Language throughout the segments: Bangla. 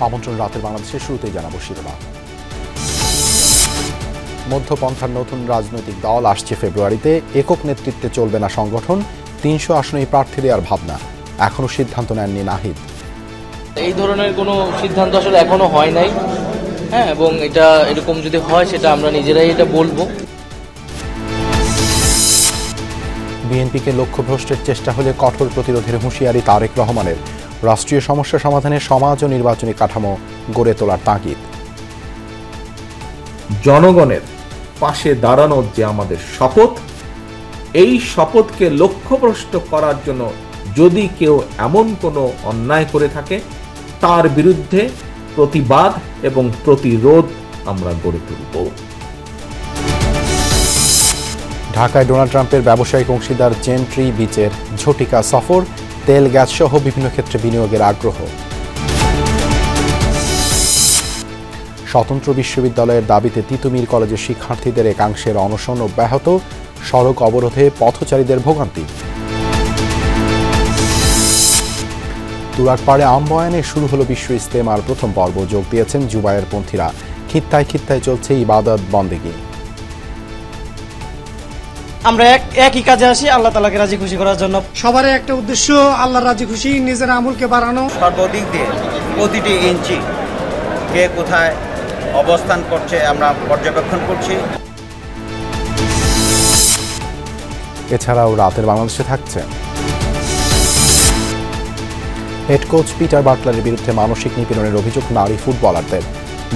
আমন্ত্রণ রাতের বাংলাদেশের শুরুতেই জানাবো শিরোনাম। মধ্যপন্থার নতুন রাজনৈতিক দল আসছে ফেব্রুয়ারিতে। একক নেতৃত্বে চলবে না সংগঠন। ৩০০ আসনেই প্রার্থী দেওয়ার ভাবনা। এখনো সিদ্ধান্ত নেননি নাহিদ। এই ধরনের কোনো সিদ্ধান্ত আসলে এখনো হয় নাই, এবং এটা এরকম যদি হয় সেটা আমরা নিজেরাই এটা বলবো। বিএনপিকে লক্ষ্যভ্রষ্টের চেষ্টা হলে কঠোর প্রতিরোধের হুঁশিয়ারি তারেক রহমানের। রাষ্ট্রীয় সমস্যা সমাধানে সমাজ ও নির্বাচনী কাঠামো গড়ে তোলার তাগিদ। জনগণের পাশে দাঁড়ানোর যে আমাদের শপথ, এই শপথকে লক্ষ্যভ্রষ্ট করার জন্য যদি কেউ এমন কোনো অন্যায় করে থাকে তার বিরুদ্ধে প্রতিবাদ এবং প্রতিরোধ আমরা গড়ে তুলব। ঢাকায় ডোনাল্ড ট্রাম্পের ব্যবসায়িক অংশীদার জেন্ট্রি বিচের ঝটিকা সফর। তেল গ্যাস সহ বিভিন্ন ক্ষেত্রে বিনিয়োগের আগ্রহ। স্বতন্ত্র বিশ্ববিদ্যালয়ের দাবিতে তিতুমির কলেজের শিক্ষার্থীদের একাংশের অনশন অব্যাহত। সড়ক অবরোধে পথচারীদের ভোগান্তি। তুরাগপাড়ে আমবয়ানে শুরু হলো বিশ্ব ইজতেমার প্রথম পর্ব। যোগ দিয়েছেন জুবায়ের পন্থীরা। খিত্তায় খিত্তায় চলছে ইবাদত বন্দেগী। আমরা একই কাজে আসি আল্লাহ তাআলাকে রাজি খুশি করার জন্য। সবার একটা উদ্দেশ্য আল্লাহর রাজি খুশি, নিজের আমলকে বাড়ানো। সর্বদিক দিয়ে প্রতিটি ইঞ্চি কে কোথায় অবস্থান করছে আমরা পর্যবেক্ষণ করছি। এছাড়াও রাতের বাংলাদেশে থাকছে হেড কোচ পিটার বাটলারের বিরুদ্ধে মানসিক নিপীড়নের অভিযোগ নারী ফুটবলারদের।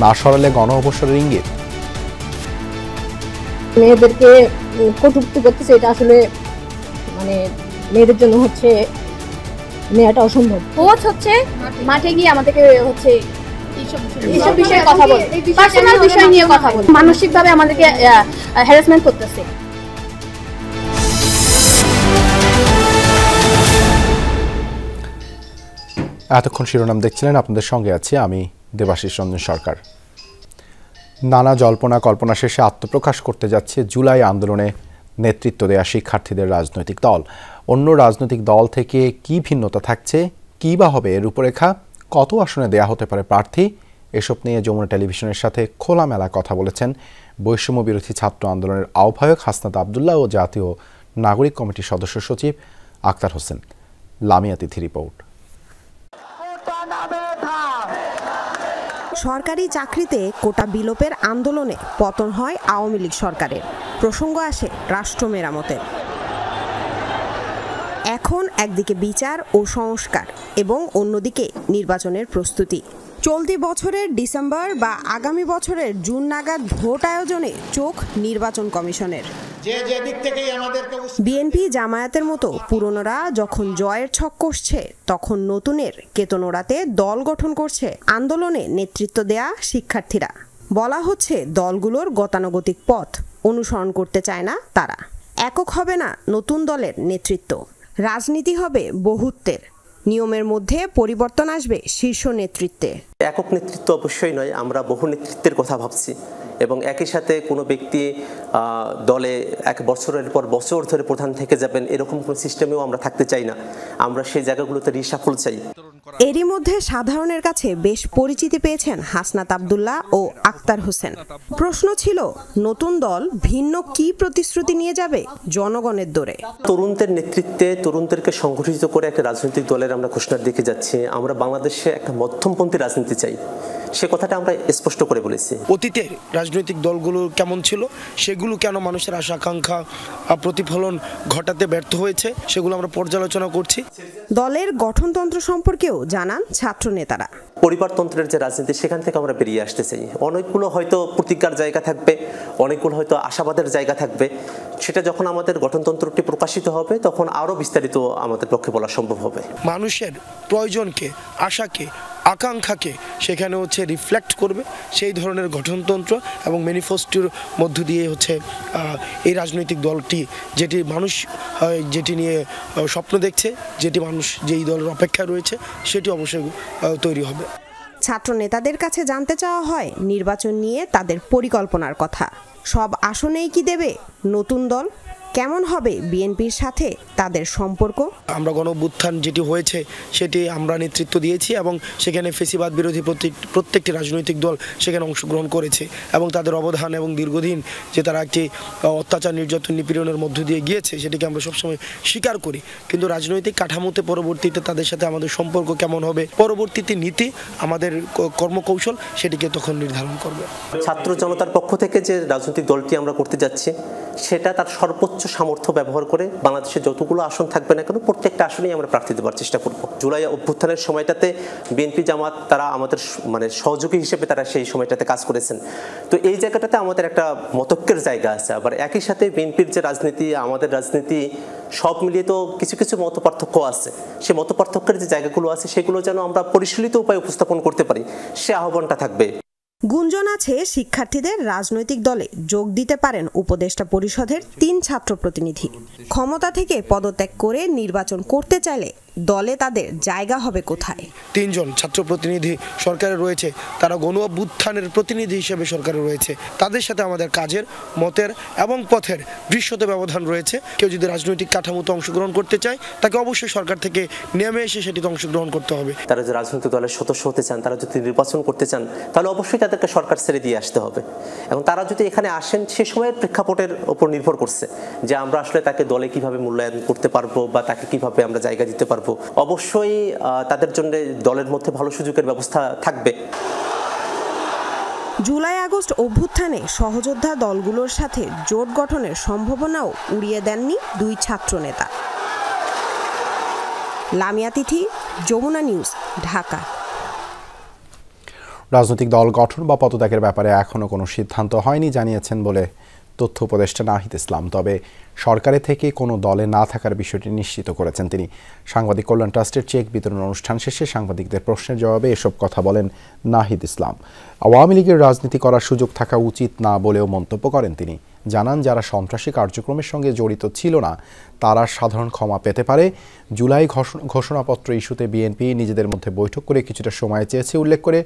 না সরালে গণ অবসরের ইঙ্গিত। মেয়েদেরকে কটূক্তি করতেছে, এটা আসলে মানে মেয়েদের জন্য হচ্ছে নেওয়াটা অসম্ভব। কোচ হচ্ছে মাঠে গিয়ে আমাদেরকে হচ্ছে এইসব বিষয়ে কথা বলে, পার্সোনাল বিষয় নিয়ে কথা বলে, মানসিকভাবে আমাদেরকে হ্যারাসমেন্ট করতেছে। এতক্ষণ শিরোনাম দেখছিলেন, আপনাদের সঙ্গে আছি আমি দেবাশিস রঞ্জন সরকার। নানা জল্পনা কল্পনা শেষে আত্মপ্রকাশ করতে যাচ্ছে জুলাই আন্দোলনে নেতৃত্ব দেয়া শিক্ষার্থীদের রাজনৈতিক দল। অন্য রাজনৈতিক দল থেকে কি ভিন্নতা থাকছে, কী বা হবে এর রূপরেখা, কত আসনে দেয়া হতে পারে প্রার্থী, এসব নিয়ে যমুনা টেলিভিশনের সাথে খোলামেলা কথা বলেছেন বৈষম্য বিরোধী ছাত্র আন্দোলনের আহ্বায়ক হাসনাত আবদুল্লাহ ও জাতীয় নাগরিক কমিটির সদস্য সচিব আক্তার হোসেন। লামিয়া তিথি রিপোর্ট। সরকারি চাকরিতে কোটা বিলোপের আন্দোলনে পতন হয় আওয়ামী লীগ সরকারের। প্রসঙ্গ আসে রাষ্ট্র মেরামতের। এখন একদিকে বিচার ও সংস্কার এবং অন্যদিকে নির্বাচনের প্রস্তুতি। চলতি বছরের ডিসেম্বর বা আগামী বছরের জুন নাগাদ ভোট আয়োজনে চোখ নির্বাচন কমিশনের। বিএনপি জামায়াতের মতো পুরনোরা যখন জয়ের ছক কষছে, তখন নতুনের কেতন ওড়াতে দল গঠন করছে আন্দোলনে নেতৃত্ব দেয়া শিক্ষার্থীরা। বলা হচ্ছে দলগুলোর গতানুগতিক পথ অনুসরণ করতে চায় না তারা। একক হবে না নতুন দলের নেতৃত্ব, রাজনীতি হবে বহুত্বের। নিয়মের মধ্যে পরিবর্তন আসবে শীর্ষ নেতৃত্বে। একক নেতৃত্ব অবশ্যই নয়, আমরা বহু নেতৃত্বের কথা ভাবছি এবং একই সাথে কোনো ব্যক্তি দলে এক বছরের পর বছর ধরে প্রধান থেকে যাবেন এরকম কোনো সিস্টেমেও আমরা থাকতে চাই না। আমরা সেই জায়গাগুলোতে রিসাফল চাই। এরই মধ্যে সাধারণের কাছে বেশ পরিচিতি পেয়েছেন হাসনাত আবদুল্লাহ ও আক্তার হোসেন। প্রশ্ন ছিল নতুন দল ভিন্ন কি প্রতিশ্রুতি নিয়ে যাবে জনগণের দোরে। তরুণদের নেতৃত্বে তরুণদেরকে সংগঠিত করে একটা রাজনৈতিক দলের আমরা ঘোষণার দিকে যাচ্ছি। আমরা বাংলাদেশে একটা মধ্যমপন্থী রাজনীতি চাই, সে কথাটা আমরা স্পষ্ট করে বলেছি। অতীতের রাজনৈতিক দলগুলো কেমন ছিল, সেগুলো কেন মানুষের আশা আকাঙ্ক্ষা প্রতিফলন ঘটাতে ব্যর্থ হয়েছে, সেগুলো আমরা পর্যালোচনা করছি। দলের গঠনতন্ত্র সম্পর্কেও জানান ছাত্র নেতারা। পরিবারতন্ত্রের যে রাজনীতি, সেখান থেকে আমরা বেরিয়ে আসতে চাই। অনেকগুলো হয়তো প্রতিজ্ঞার জায়গা থাকবে, অনেকগুলো হয়তো আশাবাদের জায়গা থাকবে। সেটা যখন আমাদের গঠনতন্ত্রটি প্রকাশিত হবে তখন আরও বিস্তারিত আমাদের পক্ষে বলা সম্ভব হবে। মানুষের প্রয়োজনকে, আশাকে, আকাঙ্ক্ষাকে সেখানে হচ্ছে রিফ্লেক্ট করবে সেই ধরনের গঠনতন্ত্র এবং ম্যানিফেস্টোর মধ্য দিয়ে হচ্ছে এই রাজনৈতিক দলটি যেটি মানুষ যেটি নিয়ে স্বপ্ন দেখছে, যেটি মানুষ যেই দলের অপেক্ষায় রয়েছে, সেটি অবশ্যই তৈরি হবে। ছাত্র নেতাদের কাছে জানতে চাওয়া হয় নির্বাচন নিয়ে তাদের পরিকল্পনার কথা। সব আসনেই কি দেবে নতুন দল? কেমন হবে বিএনপির সাথে তাদের সম্পর্ক? আমরা গণঅভ্যুত্থান যেটি হয়েছে সেটি আমরা নেতৃত্ব দিয়েছি এবং সেখানে ফেসিবাদ বিরোধী প্রত্যেকটি রাজনৈতিক দল সেখানে অংশগ্রহণ করেছে এবং তাদের অবদান এবং দীর্ঘদিন যে তারা একটি অত্যাচার নির্যাতন নিপীড়নের মধ্য দিয়ে গিয়েছে সেটিকে আমরা সবসময় স্বীকার করি। কিন্তু রাজনৈতিক কাঠামোতে পরবর্তীতে তাদের সাথে আমাদের সম্পর্ক কেমন হবে, পরবর্তীতে নীতি আমাদের কর্মকৌশল সেটিকে তখন নির্ধারণ করবে। ছাত্র জনতার পক্ষ থেকে যে রাজনৈতিক দলটি আমরা করতে যাচ্ছি সেটা তার সর্বোচ্চ সামর্থ্য ব্যবহার করে বাংলাদেশে যতগুলো আসন থাকবে না কেন প্রত্যেকটা আসনেই আমরা প্রার্থী দেওয়ার চেষ্টা করব। জুলাই অভ্যুত্থানের সময়টাতে বিএনপি জামাত তারা আমাদের সহযোগী হিসেবে তারা সেই সময়টাতে কাজ করেছেন। তো এই জায়গাটাতে আমাদের একটা মতৈক্যের জায়গা আছে। আবার একই সাথে বিএনপির যে রাজনীতি আমাদের রাজনীতি সব মিলিয়ে তো কিছু কিছু মতপার্থক্য আছে। সেই মতপার্থক্যের যে জায়গাগুলো আছে সেগুলো যেন আমরা পরিশীলিত উপায়ে উপস্থাপন করতে পারি সে আহ্বানটা থাকবে। গুঞ্জন আছে শিক্ষার্থীদের রাজনৈতিক দলে যোগ দিতে পারেন উপদেষ্টা পরিষদের 3 ছাত্র প্রতিনিধি। ক্ষমতা থেকে পদত্যাগ করে নির্বাচন করতে চাইলে দলে তাদের জায়গা হবে কোথায়? 3 জন ছাত্র প্রতিনিধি সরকারে রয়েছে, তারা গণঅভ্যুত্থানের প্রতিনিধি হিসেবে সরকারে রয়েছে। তাদের সাথে আমাদের কাজের, মতের এবং পথের দৃশ্যত ব্যবধান রয়েছে। কেউ যদি রাজনৈতিক কাঠামোতে অংশগ্রহণ করতে চায় তাকে অবশ্যই সরকার থেকে নেমে এসে সেটিতে অংশগ্রহণ করতে হবে। তারা যে রাজনৈতিক দলের সদস্য হতে চান, তারা যদি নির্বাচন করতে চান তাহলে অবশ্যই তাদেরকে সরকার ছেড়ে দিয়ে আসতে হবে। এবং তারা যদি এখানে আসেন সে সময়ের প্রেক্ষাপটের উপর নির্ভর করছে যে আমরা আসলে তাকে দলে কিভাবে মূল্যায়ন করতে পারবো বা তাকে কিভাবে আমরা জায়গা দিতে পারবো। অবশ্যই তাদের জন্য দলের মধ্যে ভালো সুযোগের ব্যবস্থা থাকবে। জুলাই আগস্ট অভ্যুত্থানে সহযোদ্ধা দলগুলোর সাথে জোট গঠনের সম্ভাবনাও উড়িয়ে দেননি 2 ছাত্র নেতা। লামিয়া তিথি, যমুনা নিউজ, ঢাকা। রাজনৈতিক দল গঠন বা পদত্যাগের ব্যাপারে এখনও কোনো সিদ্ধান্ত হয়নি জানিয়েছেন বলে তথ্য উপদেষ্টা নাহিদ ইসলাম। তবে সরকারের থেকে কোনো দলে না থাকার বিষয়টি নিশ্চিত করেছেন তিনি। সাংবাদিক কল্যাণ ট্রাস্টের চেক বিতরণ অনুষ্ঠান শেষে সাংবাদিকদের প্রশ্নের জবাবে এসব কথা বলেন নাহিদ ইসলাম। আওয়ামী লীগের রাজনীতি করার সুযোগ থাকা উচিত না বলেও মন্তব্য করেন তিনি। জানান যারা সন্ত্রাসী কার্যক্রমের সঙ্গে জড়িত ছিল না তারা সাধারণ ক্ষমা পেতে পারে। জুলাই ঘোষণাপত্র ইস্যুতে বিএনপি নিজেদের মধ্যে বৈঠক করে কিছুটা সময় চেয়েছে উল্লেখ করে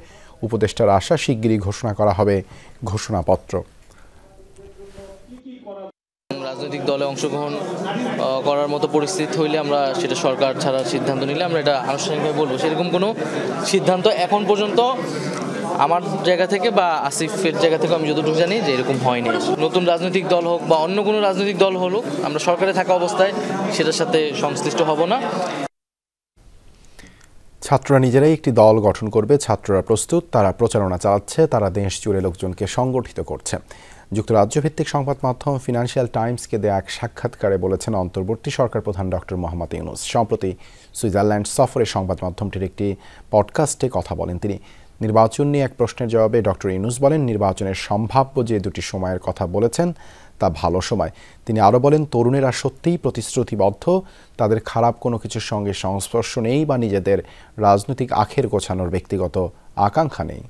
উপদেষ্টার আশা শিগগিরই ঘোষণা করা হবে ঘোষণাপত্র। রাজনৈতিক দলে অংশগ্রহণ করার মতো পরিস্থিতি হইলে আমরা সেটা সরকার ছাড়ার সিদ্ধান্ত নিলে আমরা এটা আনুষ্ঠানিকভাবে বলবো। সেরকম কোনো সিদ্ধান্ত এখন পর্যন্ত আমার জায়গা থেকে বা আসিফের জায়গা থেকে আমি যতটুকু জানি যে এরকম হয়নি। নতুন রাজনৈতিক দল হোক বা অন্য কোনো রাজনৈতিক দল হলুক আমরা সরকারে থাকা অবস্থায় সেটার সাথে সংশ্লিষ্ট হব না। ছাত্ররা নিজেরাই একটি দল গঠন করবে, ছাত্ররা প্রস্তুত, তারা প্রচারণা চালাচ্ছে, তারা দেশ জুড়ে লোকজনকে সংগঠিত করছে। যুক্তরাজ্য ভিত্তিক সংবাদ মাধ্যম ফিনান্সিয়াল টাইমসকে দেয়া এক সাক্ষাৎকারে বলেছেন অন্তর্বর্তী সরকার প্রধান ডক্টর মোহাম্মদ ইউনূস। সম্প্রতি সুইজারল্যান্ড সফরে সংবাদ মাধ্যমটির একটি পডকাস্টে কথা বলেন তিনি। নির্বাচন নিয়ে এক প্রশ্নের জবাবে ডক্টর ইউনূস বলেন নির্বাচনের সম্ভাব্য যে 2টি সময়ের কথা বলেছেন তা ভালো সময়। তিনি আরও বলেন তরুণেরা সত্যিই প্রতিশ্রুতিবদ্ধ, তাদের খারাপ কোনো কিছুর সঙ্গে সংস্পর্শ নেই বা নিজেদের রাজনৈতিক আখের গোছানোর ব্যক্তিগত আকাঙ্ক্ষা নেই।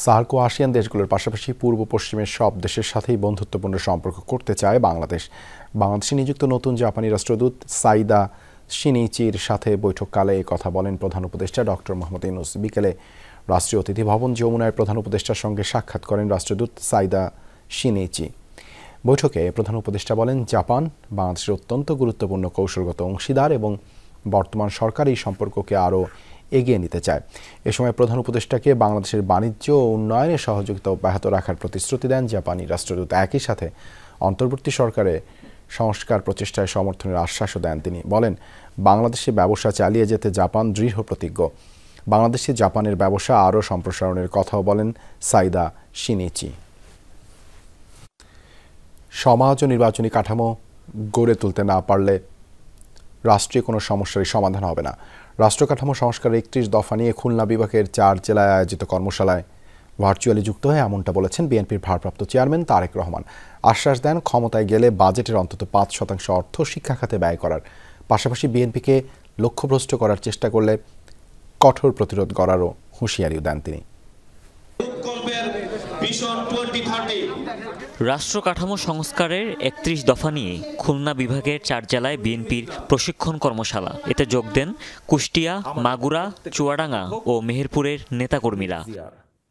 সার্ক ও আসিয়ান দেশগুলোর পাশাপাশি পূর্ব পশ্চিমের সব দেশের সাথেই বন্ধুত্বপূর্ণ সম্পর্ক করতে চায় বাংলাদেশ। বাংলাদেশে নিযুক্ত নতুন জাপানি রাষ্ট্রদূত সাইদা শিনিচির সাথে বৈঠককালে এই কথা বলেন প্রধান উপদেষ্টা ডক্টর মোহাম্মদ ইউনূস। বিকেলে রাষ্ট্রীয় অতিথি ভবন যমুনায় প্রধান উপদেষ্টার সঙ্গে সাক্ষাৎ করেন রাষ্ট্রদূত সাইদা শিনিচি। বৈঠকে প্রধান উপদেষ্টা বলেন জাপান বাংলাদেশের অত্যন্ত গুরুত্বপূর্ণ কৌশলগত অংশীদার এবং বর্তমান সরকার এই সম্পর্ককে আরও এগিয়ে নিতে চায়। এ সময় প্রধান উপদেষ্টাকে বাংলাদেশের বাণিজ্য ও উন্নয়নে সহযোগিতা অব্যাহত রাখার প্রতিশ্রুতি দেন জাপানি রাষ্ট্রদূত। একই সাথে অন্তর্বর্তী সরকারে সংস্কার প্রচেষ্টায় সমর্থনের আশ্বাসও দেন তিনি। বলেন বাংলাদেশে ব্যবসা চালিয়ে যেতে জাপান দৃঢ় প্রতিজ্ঞ। বাংলাদেশে জাপানের ব্যবসা আরও সম্প্রসারণের কথাও বলেন সাইদা শিনিচি। সমাজ ও নির্বাচনী কাঠামো গড়ে তুলতে না পারলে রাষ্ট্রীয় কোনো সমস্যারই সমাধান হবে না। রাষ্ট্র কাঠামো সংস্কারের 31 দফা নিয়ে খুলনা বিভাগের 4 জেলায় আয়োজিত কর্মশালায় ভার্চুয়ালি যুক্ত হয়ে এমনটা বলেছেন বিএনপির ভারপ্রাপ্ত চেয়ারম্যান তারেক রহমান। আশ্বাস দেন ক্ষমতায় গেলে বাজেটের অন্তত 5% অর্থ শিক্ষা খাতে ব্যয় করার পাশাপাশি বিএনপিকে লক্ষ্যভ্রষ্ট করার চেষ্টা করলে কঠোর প্রতিরোধ করারও হুঁশিয়ারিও দেন তিনি। রাষ্ট্র কাঠামো সংস্কারের 31 দফা নিয়ে খুলনা বিভাগের 4 জেলায় বিএনপির প্রশিক্ষণ কর্মশালা। এতে যোগ দেন কুষ্টিয়া, মাগুরা, চুয়াডাঙ্গা ও মেহেরপুরের নেতাকর্মীরা।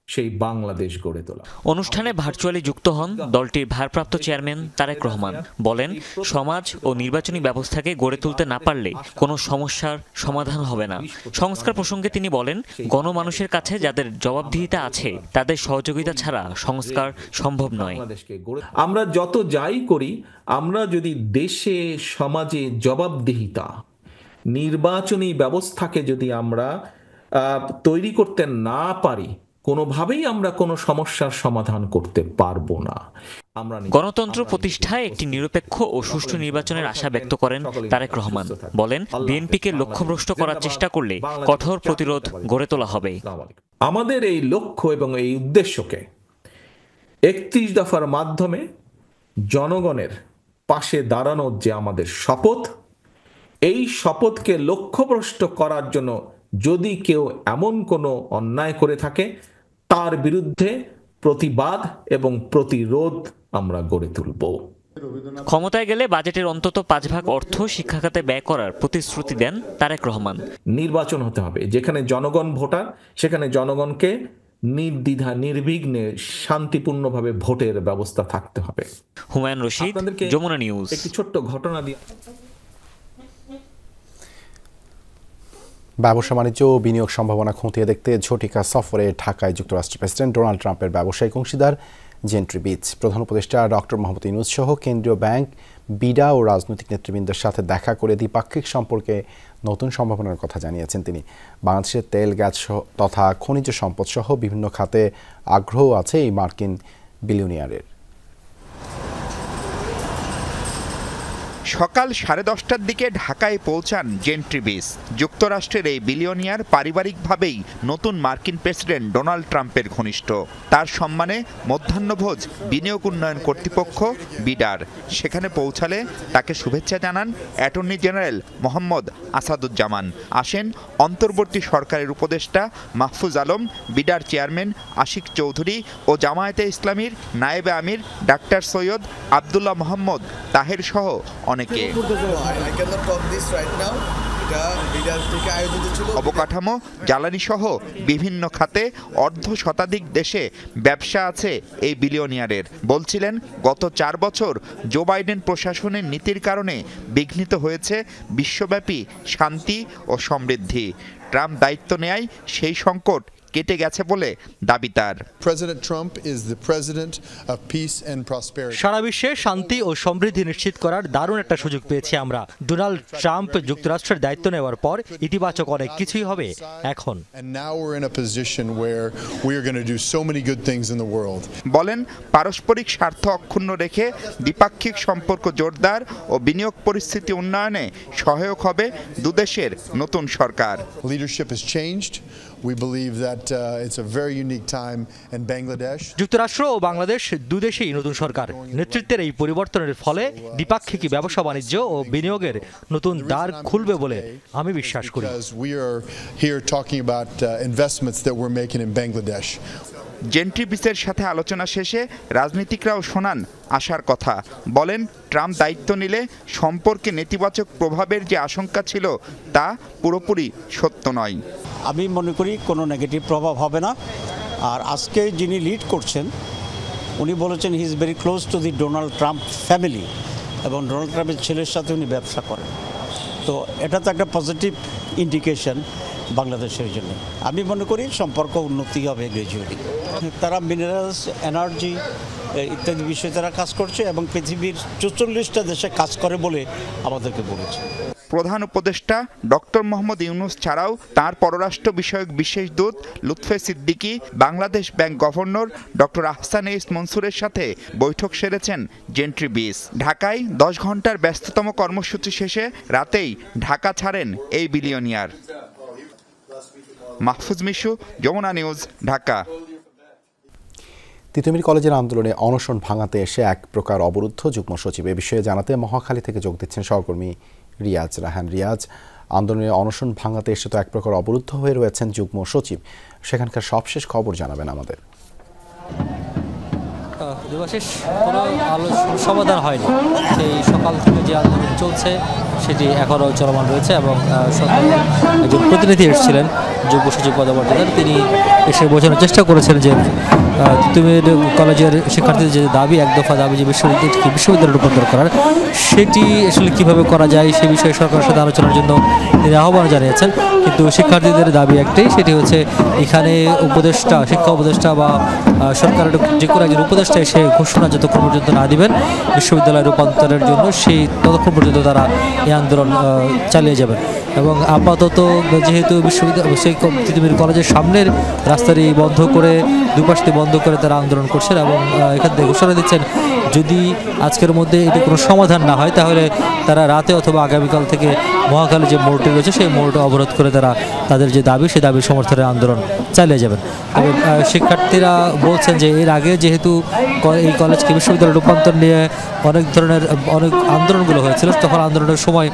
সেই বাংলাদেশ গড়ে তোলা। অনুষ্ঠানে ভার্চুয়ালি যুক্ত হন দলটির ভারপ্রাপ্ত চেয়ারম্যান তারেক রহমান। বলেন, সমাজ ও নির্বাচনী ব্যবস্থাকে গড়ে তুলতে না পারলে কোনো সমস্যার সমাধান হবে না। সংস্কার প্রসঙ্গে তিনি বলেন, গণমানুষের কাছে যাদের জবাবদিহিতা আছে তাদের সহযোগিতা ছাড়া সংস্কার সম্ভব নয়। আমরা যত যাই করি, আমরা যদি দেশে সমাজে জবাবদিহিতা, নির্বাচনী ব্যবস্থাকে যদি আমরা তৈরি করতে না পারি, কোনোভাবেই আমরা কোনো সমস্যার সমাধান করতে পারবো না। গণতন্ত্র প্রতিষ্ঠায় একটি নিরপেক্ষ ও সুষ্ঠু নির্বাচনের আশা ব্যক্ত করেন তারেক রহমান। বলেন, বিএনপিকে লক্ষ্যভ্রষ্ট করার চেষ্টা করলে কঠোর প্রতিরোধ গড়ে তোলা হবে। আমাদের এই লক্ষ্য এবং এই উদ্দেশ্যকে 31 দফার মাধ্যমে জনগণের পাশে দাঁড়ানোর যে আমাদের শপথ, এই শপথকে লক্ষ্যভ্রষ্ট করার জন্য যদি কেউ এমন কোনো অন্যায় করে থাকে, তার বিরুদ্ধে প্রতিবাদ এবং প্রতিরোধ আমরা গড়ে তুলব। ক্ষমতায় গেলে বাজেটের অন্তত 5 ভাগ অর্থ শিক্ষা খাতে ব্যয় করার প্রতিশ্রুতি দেন তারেক রহমান। নির্বাচন হতে হবে, যেখানে জনগণ ভোটার, সেখানে জনগণকে নির্দ্বিধা নির্বিঘ্নে শান্তিপূর্ণভাবে ভোটের ব্যবস্থা থাকতে হবে। হুমায়ুন রশিদ, যমুনা নিউজ। একটি ছোট্ট ঘটনা দিয়ে ব্যবসা বাণিজ্য ও বিনিয়োগ সম্ভাবনা খতিয়ে দেখতে ঝটিকা সফরে ঢাকায় যুক্তরাষ্ট্রের প্রেসিডেন্ট ডোনাল্ড ট্রাম্পের ব্যবসায়িক অংশীদার জেন্ট্রি বিচ। প্রধান উপদেষ্টা ডক্টর মোহাম্মদ ইউনূস সহ কেন্দ্রীয় ব্যাংক, বিডা ও রাজনৈতিক নেতৃবৃন্দের সাথে দেখা করে দ্বিপাক্ষিক সম্পর্কে নতুন সম্ভাবনার কথা জানিয়েছেন তিনি। বাংলাদেশের তেল, গ্যাস তথা খনিজ সম্পদ সহ বিভিন্ন খাতে আগ্রহ আছে এই মার্কিন বিলিয়নিয়ারের। সকাল 10:30টার দিকে ঢাকায় পৌঁছান জেন্ট্রি বিচ। যুক্তরাষ্ট্রের এই বিলিয়নিয়ার পারিবারিকভাবেই নতুন মার্কিন প্রেসিডেন্ট ডোনাল্ড ট্রাম্পের ঘনিষ্ঠ। তার সম্মানে মধ্যাহ্নভোজ বিনিয়োগ উন্নয়ন কর্তৃপক্ষ বিডার। সেখানে পৌঁছালে তাকে শুভেচ্ছা জানান অ্যাটর্নি জেনারেল মোহাম্মদ আসাদুজ্জামান। আসেন অন্তর্বর্তী সরকারের উপদেষ্টা মাহফুজ আলম, বিডার চেয়ারম্যান আশিক চৌধুরী ও জামায়াতে ইসলামীর নায়েবে আমির ডাক্তার সৈয়দ আবদুল্লাহ মোহাম্মদ তাহের সহ অনেকে। অবকাঠামো, জ্বালানি সহ বিভিন্ন খাতে অর্ধশতাধিক দেশে ব্যবসা আছে এই বিলিয়নিয়ারের। বলছিলেন, গত 4 বছর জো বাইডেন প্রশাসনের নীতির কারণে বিঘ্নিত হয়েছে বিশ্বব্যাপী শান্তি ও সমৃদ্ধি। ট্রাম্প দায়িত্ব নেয় সেই সংকট কেটে গেছে বলে দাবি তার। সারা বিশ্বে শান্তি ও সমৃদ্ধি নিশ্চিত করার দারুণ একটা সুযোগ পেয়েছি আমরা। ডোনাল্ড ট্রাম্প যুক্তরাষ্ট্রের দায়িত্ব নেওয়ার পর ইতিবাচক অনেক কিছুই হবে এখন। বলেন, পারস্পরিক স্বার্থ অক্ষুণ্ণ রেখে দ্বিপাক্ষিক সম্পর্ক জোরদার ও বিনিয়োগ পরিস্থিতি উন্নয়নে সহায়ক হবে দুদেশের নতুন সরকার। যুক্তরাষ্ট্র ও বাংলাদেশ দুদেশেই নতুন সরকার নেতৃত্বের এই পরিবর্তনের ফলে দ্বিপাক্ষিক ব্যবসা বাণিজ্য ও বিনিয়োগের নতুন দ্বার খুলবে বলে আমি বিশ্বাস করি। জেন্ট্রি বিচের সাথে আলোচনা শেষে রাজনীতিকরাও শোনান আশার কথা। বলেন, ট্রাম্প দায়িত্ব নিলে সম্পর্কে নেতিবাচক প্রভাবের যে আশঙ্কা ছিল তা পুরোপুরি সত্য নয়। আমি মনে করি কোনো নেগেটিভ প্রভাব হবে না। আর আজকে যিনি লিড করছেন উনি বলেছেন he is very close to the Donald Trump family এবং ডোনাল্ড ট্রাম্পের ছেলের সাথে উনি ব্যবসা করেন। তো এটা তো একটা পজিটিভ ইন্ডিকেশন বাংলাদেশের জন্য। আমি মনে করি সম্পর্ক উন্নতি হবে গ্র্যাজুয়ালি। তারা মিনারেলস, এনার্জি ইত্যাদি বিষয়ে তারা কাজ করছে এবং পৃথিবীর 44টা দেশে কাজ করে বলে আমাদেরকে বলেছে। প্রধান উপদেষ্টা ডক্টর মোহাম্মদ ইউনূস ছাড়াও তার পররাষ্ট্র বিষয়ক বিশেষ দূত Lutfey Siddiqi, Bangladesh bank governor doctor Ahsan H মনসুরের সাথে বৈঠক সেরেছেন জেন্ট্রি বিচ। ঢাকায় 10 ঘন্টার ব্যস্ততম কর্মসূচি শেষে রাতেই ঢাকা ছাড়েন এই বিলিয়নিয়ার। মাহফুজ মিশু, যমুনা নিউজ, ঢাকা। তিতুমির কলেজের আন্দোলনে অনশন ভাঙাতে এসে এক প্রকার অবরুদ্ধ যুগ্ম সচিব। এ বিষয়ে জানাতে মহাখালী থেকে যোগ দিচ্ছেন সহকর্মী রিয়াজ রাহান। রিয়াজ, আন্দোলনে অনশন ভাঙাতে এসে তো এক প্রকার অবরুদ্ধ হয়ে রয়েছেন যুগ্ম সচিব, সেখানকার সবশেষ খবর জানাবেন আমাদের। দেবাশিস, কোনো সমাধান হয়নি। সেই সকাল থেকে যে আন্দোলন চলছে সেটি এখনও চলমান রয়েছে এবং একজন প্রতিনিধি এসেছিলেন যোগ্য সচিব পদমর্যাদার, তিনি এসে বোঝানোর চেষ্টা করেছেন যে তিতুমির কলেজের শিক্ষার্থীদের যে দাবি, এক দফা দাবি যে বিশ্ববিদ্যালয়কে বিশ্ববিদ্যালয়ে রূপান্তর করার, সেটি আসলে কীভাবে করা যায় সে বিষয়ে সরকারের সাথে আলোচনার জন্য তিনি আহ্বান জানিয়েছেন। কিন্তু শিক্ষার্থীদের দাবি একটাই, সেটি হচ্ছে এখানে উপদেষ্টা, শিক্ষা উপদেষ্টা বা সরকারের যে কোনো একজন উপদেষ্টা এসে ঘোষণা যতক্ষণ পর্যন্ত না দিবেন বিশ্ববিদ্যালয় রূপান্তরের জন্য, সেই ততক্ষণ পর্যন্ত তারা এই আন্দোলন চালিয়ে যাবেন। এবং আপাতত যেহেতু বিশ্ববিদ্যালয় সেই তিতুমির কলেজের সামনের রাস্তাটি বন্ধ করে, দুপাশটি বন্ধ করে তারা আন্দোলন করছেন এবং এখান থেকে ঘোষণা দিচ্ছেন যদি আজকের মধ্যে এটি কোনো সমাধান না হয় তাহলে তারা রাতে অথবা আগামীকাল থেকে মহাখালী যে মোড়টি রয়েছে সেই মোড়টা অবরোধ করে তারা তাদের যে দাবি সেই দাবির সমর্থনে আন্দোলন চালিয়ে যাবেন। তবে শিক্ষার্থীরা বলছেন যে এর আগে যেহেতু এই কলেজকে বিশ্ববিদ্যালয় রূপান্তর নিয়ে অনেক আন্দোলনগুলো হয়েছিল, তখন আন্দোলনের সময়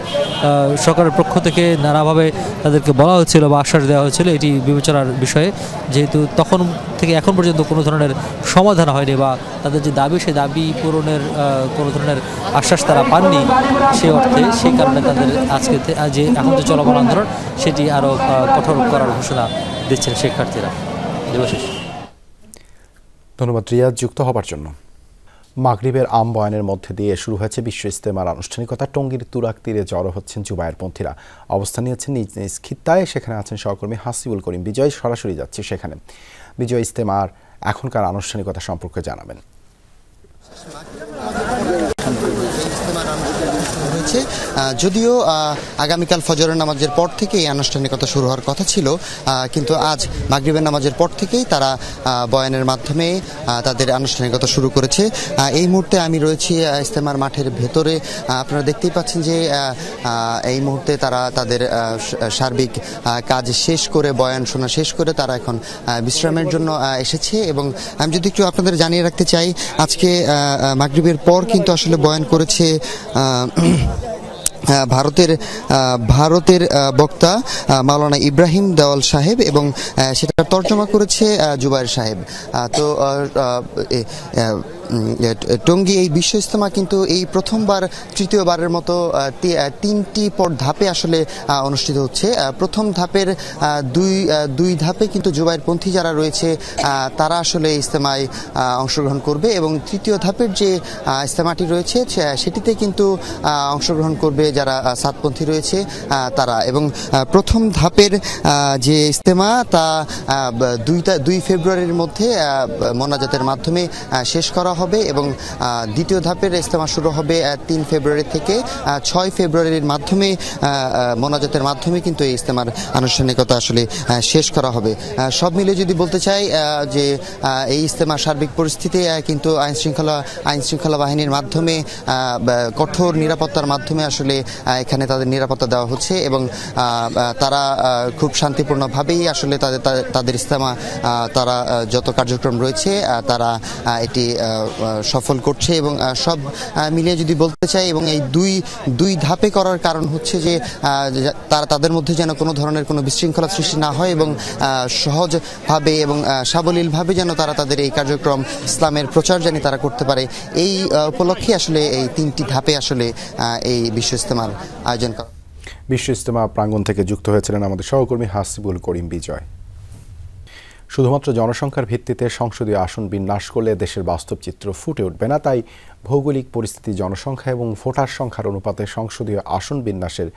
সরকারের পক্ষ থেকে নানাভাবে তাদেরকে বলা হয়েছিল বা আশ্বাস দেওয়া হয়েছিল এটি বিবেচনার বিষয়ে, যেহেতু তখন থেকে এখন পর্যন্ত কোনো ধরনের সমাধান হয়নি বা তাদের যে দাবি সেই দাবি পূরণের কোনো ধরনের আশ্বাস তারা পাননি, সেই অর্থে সেই কারণে তাদের আজকে যে এখন যে চলমান আন্দোলন সেটি আরও কঠোর করার ঘোষণা দিচ্ছেন শিক্ষার্থীরা। দেবাশিস। ধন্যবাদ রিয়াজ যুক্ত হবার জন্য। মাগরিবের আম বয়ানের মধ্যে দিয়ে শুরু হয়েছে বিশ্ব ইজতেমার আনুষ্ঠানিকতা। টঙ্গীর তুরাগ তীরে জড়ো হচ্ছেন জুবায়েরপন্থীরা, অবস্থান নিয়েছেন নিজ নিজ খিত্তায়। সেখানে আছেন সহকর্মী হাসিবুল করিম বিজয়। সরাসরি যাচ্ছে সেখানে। বিজয়, ইজতেমার এখনকার আনুষ্ঠানিকতা সম্পর্কে জানাবেন। যদিও আগামীকাল ফজরের নামাজের পর থেকে এই আনুষ্ঠানিকতা শুরু হওয়ার কথা ছিল, কিন্তু আজ মাগরিবের নামাজের পর থেকেই তারা বয়ানের মাধ্যমে তাদের আনুষ্ঠানিকতা শুরু করেছে। এই মুহূর্তে আমি রয়েছি ইজতেমার মাঠের ভেতরে। আপনারা দেখতেই পাচ্ছেন যে এই মুহূর্তে তারা তাদের সার্বিক কাজ শেষ করে, বয়ান শোনা শেষ করে তারা এখন বিশ্রামের জন্য এসেছে। এবং আমি যদি একটু আপনাদের জানিয়ে রাখতে চাই, আজকে মাগরিবের পর কিন্তু আসলে বয়ান করেছে ভারতের বক্তা মাওলানা ইব্রাহিম দেওয়াল সাহেব এবং সেটা তর্জমা করেছে জুবায়ের সাহেব। তো টঙ্গী এই বিশ্ব ইজতেমা কিন্তু এই প্রথমবার, তৃতীয়বারের মতো তিনটি ধাপে আসলে অনুষ্ঠিত হচ্ছে। প্রথম ধাপের দুই ধাপে কিন্তু জুবায়েরপন্থী যারা রয়েছে তারা আসলে ইজতেমায় অংশগ্রহণ করবে এবং তৃতীয় ধাপের যে ইজতেমাটি রয়েছে সেটিতে কিন্তু অংশগ্রহণ করবে যারা সাতপন্থী রয়েছে তারা। এবং প্রথম ধাপের যে ইজতেমা তা 2 ফেব্রুয়ারির মধ্যে মোনাজাতের মাধ্যমে শেষ করা হবে এবং দ্বিতীয় ধাপের ইজতেমা শুরু হবে 3 ফেব্রুয়ারি থেকে 6 ফেব্রুয়ারির মাধ্যমে মোনাজাতের মাধ্যমে কিন্তু এই ইজতেমার আনুষ্ঠানিকতা আসলে শেষ করা হবে। সব মিলে যদি বলতে চাই যে এই ইজতেমার সার্বিক পরিস্থিতি কিন্তু আইন শৃঙ্খলা বাহিনীর মাধ্যমে কঠোর নিরাপত্তার মাধ্যমে আসলে এখানে তাদের নিরাপত্তা দেওয়া হচ্ছে এবং তারা খুব শান্তিপূর্ণভাবেই আসলে তাদের ইজতেমা, তারা যত কার্যক্রম রয়েছে তারা এটি সফল করছে। এবং সব মিলিয়ে যদি বলতে চাই, এবং এই দুই ধাপে করার কারণ হচ্ছে যে তাদের মধ্যে যেন কোনো ধরনের কোনো বিশৃঙ্খলা সৃষ্টি না হয় এবং সহজভাবে এবং সাবলীলভাবে যেন তারা তাদের এই কার্যক্রম, ইসলামের প্রচার জানি তারা করতে পারে, এই উপলক্ষে আসলে এই 3টি ধাপে আসলে এই বিশ্ব ইজতেমার আয়োজন করা। বিশ্ব ইজতেমা প্রাঙ্গণ থেকে যুক্ত হয়েছিলেন আমাদের সহকর্মী হাসিবুল করিম বিজয়। শুধুমাত্র জনসংখ্যার ভিত্তিতে সংসদীয় আসন বিন্যাস করলে দেশের বাস্তব চিত্র ফুটে উঠবে না, তাই ভৌগোলিক পরিস্থিতি, জনসংখ্যা এবং ভোটার সংখ্যার অনুপাতে সংসদীয় আসন বিন্যাসের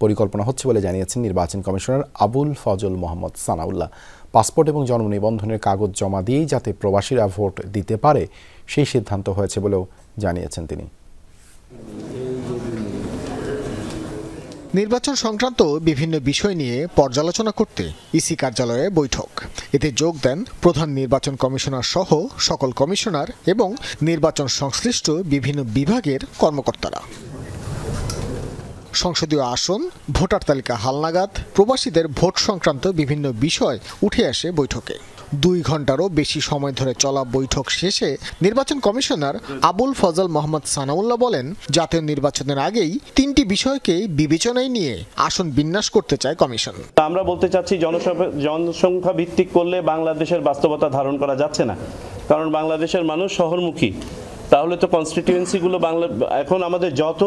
পরিকল্পনা হচ্ছে বলে জানিয়েছেন নির্বাচন কমিশনার আবুল ফজল মোহাম্মদ সানাউল্লাহ। পাসপোর্ট এবং জন্ম নিবন্ধনের কাগজ জমা দিয়েই যাতে প্রবাসীরা ভোট দিতে পারে সেই সিদ্ধান্ত হয়েছে বলেও জানিয়েছেন তিনি। নির্বাচন সংক্রান্ত বিভিন্ন বিষয় নিয়ে পর্যালোচনা করতে ইসি কার্যালয়ে বৈঠক। এতে যোগ দেন প্রধান নির্বাচন কমিশনার সহ সকল কমিশনার এবং নির্বাচন সংশ্লিষ্ট বিভিন্ন বিভাগের কর্মকর্তারা। সংসদীয় আসন, ভোটার তালিকা হালনাগাদ, প্রবাসীদের ভোট সংক্রান্ত বিভিন্ন বিষয় উঠে আসে বৈঠকে। 2 ঘন্টারও বেশি সময় ধরে চলা বৈঠক শেষে নির্বাচন কমিশনার আবুল ফজল মোহাম্মদ সানাউল্লাহ বলেন, জাতীয় নির্বাচনের আগেই 3টি বিষয়কে বিবেচনায় নিয়ে আসন বিন্যাস করতে চায় কমিশন। আমরা বলতে চাচ্ছি, জনসংখ্যা ভিত্তিক করলে বাংলাদেশের বাস্তবতা ধারণ করা যাচ্ছে না, কারণ বাংলাদেশের মানুষ শহরমুখী তাহলে তো কনস্টিটিউয়েন্সিগুলো বাংলা এখন আমাদের যত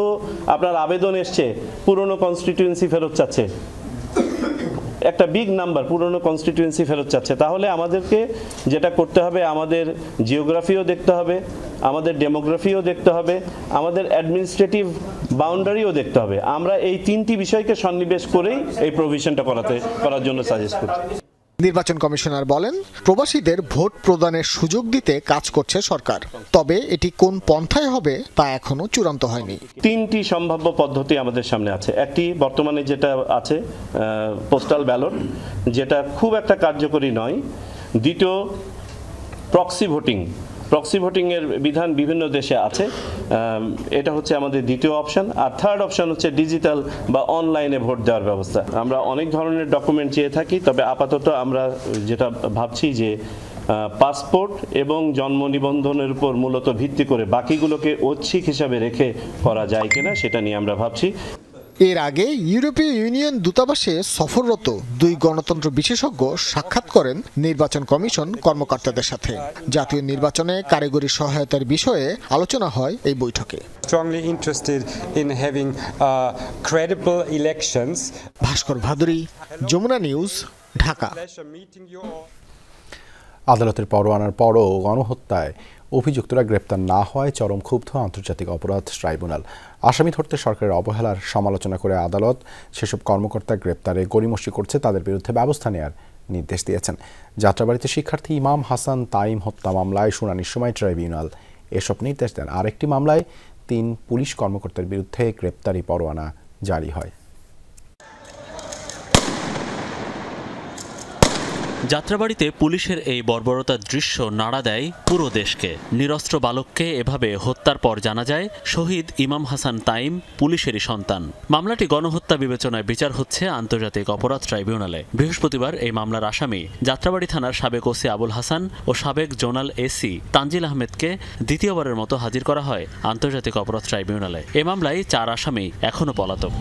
আপনার আবেদন এসছে পুরনো কনস্টিটিউয়েন্সি ফেরত চাচ্ছে, একটা বিগ নাম্বার পুরনো কনস্টিটিউয়েন্সি ফেরত চাচ্ছে। তাহলে আমাদেরকে যেটা করতে হবে, আমাদের জিওগ্রাফিও দেখতে হবে, আমাদের ডেমোগ্রাফিও দেখতে হবে, আমাদের অ্যাডমিনিস্ট্রেটিভ বাউন্ডারিও দেখতে হবে। আমরা এই তিনটি বিষয়কে সন্নিবেশ করেই এই প্রভিশনটা করার জন্য সাজেস্ট করছি। নির্বাচন কমিশনার বলেন, প্রবাসীদের ভোট প্রদানের সুযোগ দিতে কাজ করছে সরকার, তবে এটি কোন পন্থায় হবে তা এখনো চূড়ান্ত হয়নি। তিনটি সম্ভাব্য পদ্ধতি আমাদের সামনে আছে। একটি বর্তমানে যেটা আছে পোস্টাল ব্যালট, যেটা খুব একটা কার্যকরী নয়। দ্বিতীয় প্রক্সি ভোটিং, প্রক্সি ভোটিংয়ের বিধান বিভিন্ন দেশে আছে, এটা হচ্ছে আমাদের দ্বিতীয় অপশন। আর থার্ড অপশন হচ্ছে ডিজিটাল বা অনলাইনে ভোট দেওয়ার ব্যবস্থা। আমরা অনেক ধরনের ডকুমেন্ট চেয়ে থাকি, তবে আপাতত আমরা যেটা ভাবছি যে পাসপোর্ট এবং জন্ম নিবন্ধনের উপর মূলত ভিত্তি করে বাকিগুলোকে ঐচ্ছিক হিসাবে রেখে করা যায় কিনা সেটা নিয়ে আমরা ভাবছি। এর আগে ইউরোপীয় ইউনিয়ন দূতাবাসে সফররত 2 গণতন্ত্র বিশেষজ্ঞ সাক্ষাৎ করেন নির্বাচন কমিশন কর্মকর্তাদের সাথে। জাতীয় নির্বাচনে কারিগরি সহায়তার বিষয়ে আলোচনা হয় এই বৈঠকে। Strongly interested in having credible elections. Bhaskar Bhaduri, Jamuna News, Dhaka. আদালতের পরোয়ানার পরও গণহত্যায় অভিযুক্তরা গ্রেপ্তার না হওয়ায় চরম ক্ষুব্ধ আন্তর্জাতিক অপরাধ ট্রাইব্যুনাল। আসামি ধরতে সরকারের অবহেলার সমালোচনা করে আদালত সেসব কর্মকর্তা গ্রেপ্তারে গড়িমসি করছে, তাদের বিরুদ্ধে ব্যবস্থা নেওয়ার নির্দেশ দিয়েছেন। যাত্রাবাড়িতে শিক্ষার্থী ইমাম হাসান তাইম হত্যা মামলায় শুনানির সময় ট্রাইব্যুনাল এসব নির্দেশ দেন। আরেকটি মামলায় 3 পুলিশ কর্মকর্তার বিরুদ্ধে গ্রেপ্তারি পরোয়ানা জারি হয়। যাত্রাবাড়িতে পুলিশের এই বর্বরতার দৃশ্য নাড়া দেয় পুরো দেশকে। নিরস্ত্র বালককে এভাবে হত্যার পর জানা যায় শহীদ ইমাম হাসান তাইম পুলিশেরই সন্তান। মামলাটি গণহত্যা বিবেচনায় বিচার হচ্ছে আন্তর্জাতিক অপরাধ ট্রাইব্যুনালে। বৃহস্পতিবার এই মামলার আসামি যাত্রাবাড়ি থানার সাবেক ওসি আবুল হাসান ও সাবেক জোনাল এসি তানজিল আহমেদকে দ্বিতীয়বারের মতো হাজির করা হয় আন্তর্জাতিক অপরাধ ট্রাইব্যুনালে। এ মামলায় 4 আসামি এখনও পলাতক।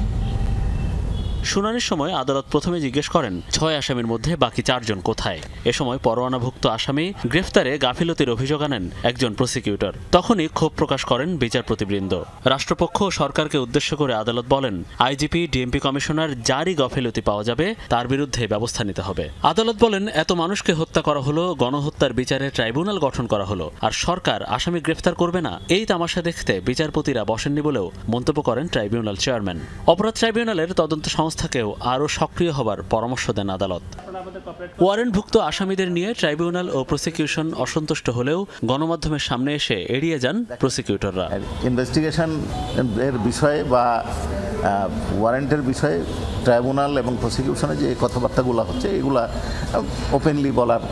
শুনানির সময় আদালত প্রথমে জিজ্ঞেস করেন 6 আসামির মধ্যে বাকি 4 জন কোথায়। এ সময় পরোয়ানাভুক্ত আসামি গ্রেফতারে গাফিলতির অভিযোগ আনেন একজন প্রসিকিউটর। তখনই ক্ষোভ প্রকাশ করেন বিচারপতিবৃন্দ। রাষ্ট্রপক্ষ ও সরকারকে উদ্দেশ্য করে আদালত বলেন, আইজিপি ডিএমপি কমিশনার যারই গাফিলতি পাওয়া যাবে তার বিরুদ্ধে ব্যবস্থা নিতে হবে। আদালত বলেন, এত মানুষকে হত্যা করা হলো, গণহত্যার বিচারে ট্রাইব্যুনাল গঠন করা হলো, আর সরকার আসামি গ্রেফতার করবে না। এই তামাশা দেখতে বিচারপতিরা বসেননি বলেও মন্তব্য করেন ট্রাইব্যুনাল চেয়ারম্যান। অপরাধ ট্রাইব্যুনালের তদন্ত সংস্থাকেও আরও সক্রিয় হবার পরামর্শ দেন আদালত। ওয়ারেন্টভুক্ত আসামিদের নিয়ে ট্রাইব্যুনাল ও প্রসিকিউশন অসন্তুষ্ট হলেও গণমাধ্যমের সামনে এসে এড়িয়ে যান প্রসিকিউটররা। ইনভেস্টিগেশন এর বিষয়ে বা ওয়ারেন্টের বিষয়ে ট্রাইব্যুনাল এবং প্রসিকিউশনে যে কথাবার্তাগুলো হচ্ছে এগুলা ওপেনলি বলার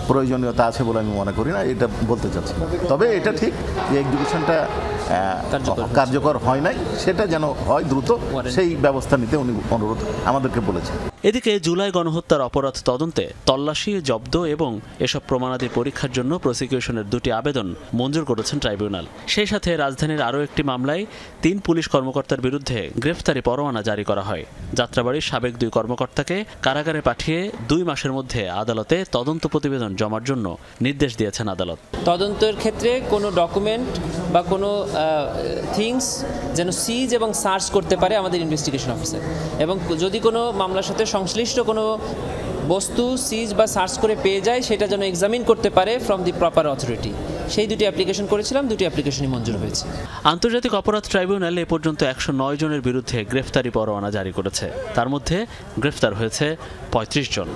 প্রয়োজনীয়তা আছে বলে আমি মনে করি না, এটা বলতে চাচ্ছি। তবে এটা ঠিক যে এক্সিকিউশনটা কার্যকর হয় নাই, সেটা যেন হয় দ্রুত, সেই ব্যবস্থা নিতে উনি অনুরোধ আমাদেরকে বলেছেন। এদিকে জুলাই গণহত্যার অপরাধ তদন্তে তল্লাশি, জব্দ এবং এসব প্রমাণাদি পরীক্ষার জন্য প্রসিকিউশনের 2টি আবেদন মঞ্জুর করেছেন ট্রাইব্যুনাল। সেই সাথে রাজধানীর আরও একটি মামলায় 3 পুলিশ কর্মকর্তার বিরুদ্ধে গ্রেফতারি পরোয়ানা জারি করা হয়। যাত্রাবাড়ির সাবেক 2 কর্মকর্তাকে কারাগারে পাঠিয়ে 2 মাসের মধ্যে আদালতে তদন্ত প্রতিবেদন জমার জন্য নির্দেশ দিয়েছেন আদালত। তদন্তের ক্ষেত্রে কোনো ডকুমেন্ট বা কোনো থিংস যেন সিজ এবং সার্চ করতে পারে আমাদের ইনভেস্টিগেশন অফিসার, এবং যদি কোনো মামলার সাথে সংশ্লিষ্ট কোনো বস্তু সিজ বা সার্চ করে পেয়ে যায় সেটা যেন এক্সামিন করতে পারে ফ্রম দি প্রপার অথরিটি। সেই 2টি অ্যাপ্লিকেশন করেছিলাম, 2টি অ্যাপ্লিকেশনই মঞ্জুর হয়েছে। আন্তর্জাতিক অপরাধ ট্রাইব্যুনাল এ পর্যন্ত 109 জনের বিরুদ্ধে গ্রেফতারি পরোয়ানা জারি করেছে। তার মধ্যে গ্রেফতার হয়েছে 35 জন।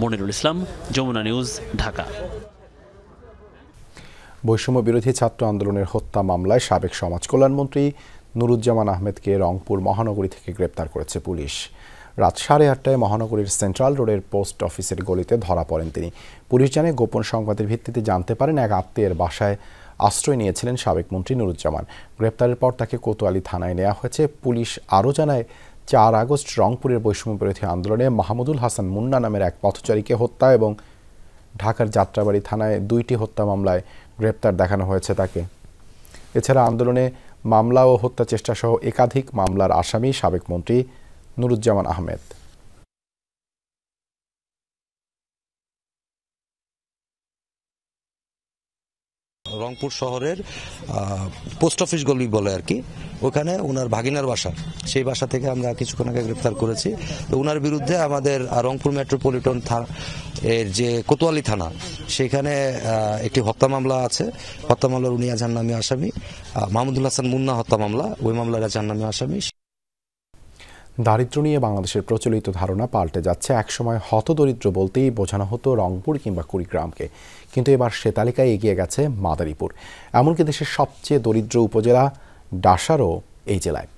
মনিরুল ইসলাম, যমুনা নিউজ, ঢাকা। বৈষম্য বিরোধী ছাত্র আন্দোলনের হত্যা মামলায় সাবেক সমাজ কল্যাণমন্ত্রী নুরুজ্জামান আহমেদকে রংপুর মহানগরী থেকে গ্রেপ্তার করেছে পুলিশ। রাত 8:30টায় মহানগরীর সেন্ট্রাল রোডের পোস্ট অফিসের গলিতে ধরা পড়েন তিনি। পুলিশ জানায়, গোপন সংবাদের ভিত্তিতে জানতে পারেন এক আত্মীয়ের বাসায় আশ্রয় নিয়েছিলেন সাবেক মন্ত্রী নুরুজ্জামান। গ্রেপ্তারের পর তাকে কোতোয়ালি থানায় নেওয়া হয়েছে। পুলিশ আরও জানায়, 4 আগস্ট রংপুরের বৈষম্য বিরোধী আন্দোলনে মাহমুদুল হাসান মুন্না নামের এক পথচারীকে হত্যা এবং ঢাকার যাত্রাবাড়ি থানায় 2টি হত্যা মামলায় গ্রেপ্তার দেখানো হয়েছে তাকে। এছাড়া আন্দোলনে মামলা ও হত্যা চেষ্টা সহ একাধিক মামলার আসামি সাবেক মন্ত্রী নুরুজ্জামান আহমেদ। রংপুর শহরের পোস্ট অফিস গলি বলে আর কি, ওখানে ওনার ভাগিনার বাসা, সেই বাসা থেকে আমরা কিছুক্ষণ আগে গ্রেপ্তার করেছি। তো ওনার বিরুদ্ধে আমাদের রংপুর মেট্রোপলিটন এর যে কোতোয়ালি থানা, সেখানে একটি হত্যা মামলা আছে। হত্যা মামলার উনি এজাহারনামী আসামি, মাহমুদুল হাসান মুন্না হত্যা মামলা, ওই মামলার এজাহারনামী আসামি। দারিদ্র নিয়ে বাংলাদেশের প্রচলিত ধারণা পাল্টে যাচ্ছে। একসময় হতদরিদ্র বলতেই বোঝানো হতো রংপুর কিংবা কুড়িগ্রামকে, কিন্তু এবার সে তালিকায় এগিয়ে গেছে মাদারীপুর। এমনকি দেশের সবচেয়ে দরিদ্র উপজেলা ডাসারও এই জেলায়।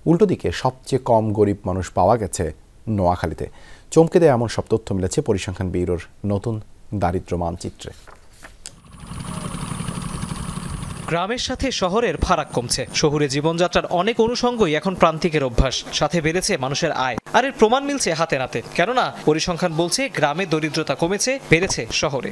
উল্টো দিকে সবচেয়ে কম গরিব মানুষ পাওয়া গেছে নোয়াখালীতে। চমকে দেয় এমন সব তথ্য মিলেছে পরিসংখ্যান ব্যুরোর নতুন দারিদ্র মানচিত্রে। গ্রামের সাথে শহরের ফারাক কমছে। শহুরে জীবনযাত্রার অনেক অনুষঙ্গই এখন প্রান্তিকের অভ্যাস, সাথে বেড়েছে মানুষের আয়। আর এর প্রমাণ মিলছে হাতে নাতে, কেননা পরিসংখ্যান বলছে গ্রামে দরিদ্রতা কমেছে, বেড়েছে শহরে।